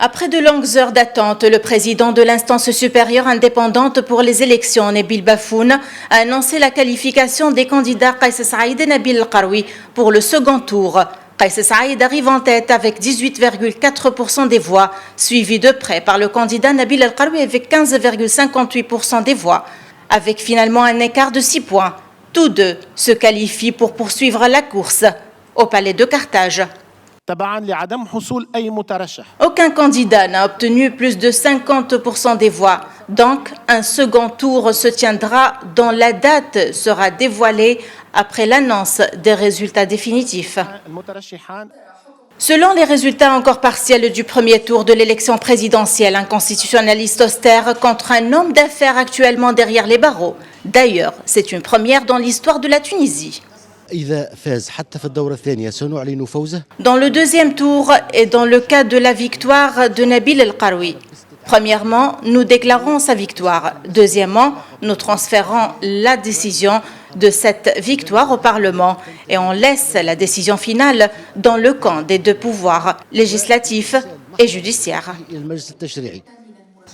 Après de longues heures d'attente, le président de l'instance supérieure indépendante pour les élections, Nabil Bafoun, a annoncé la qualification des candidats Qaïs Saïd et Nabil El-Qaroui pour le second tour. Qaïs Saïd arrive en tête avec 18,4% des voix, suivi de près par le candidat Nabil El-Qaroui avec 15,58% des voix, avec finalement un écart de 6 points. Tous deux se qualifient pour poursuivre la course au palais de Carthage. Aucun candidat n'a obtenu plus de 50% des voix. Donc, un second tour se tiendra dont la date sera dévoilée après l'annonce des résultats définitifs. Selon les résultats encore partiels du premier tour de l'élection présidentielle, un constitutionnaliste austère contre un homme d'affaires actuellement derrière les barreaux. D'ailleurs, c'est une première dans l'histoire de la Tunisie. Dans le deuxième tour et dans le cas de la victoire de Nabil El-Qaroui. Premièrement, nous déclarons sa victoire. Deuxièmement, nous transférons la décision de cette victoire au Parlement et on laisse la décision finale dans le camp des deux pouvoirs, législatif et judiciaire.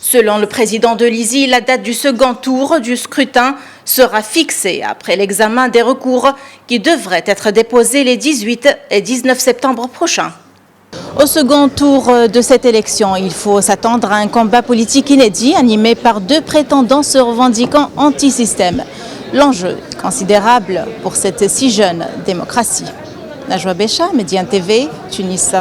Selon le président de l'ISI, la date du second tour du scrutin sera fixée après l'examen des recours qui devraient être déposés les 18 et 19 septembre prochains. Au second tour de cette élection, il faut s'attendre à un combat politique inédit animé par deux prétendants se revendiquant anti-système. L'enjeu est considérable pour cette si jeune démocratie. Najwa Bécha, Médiane TV, Tunis.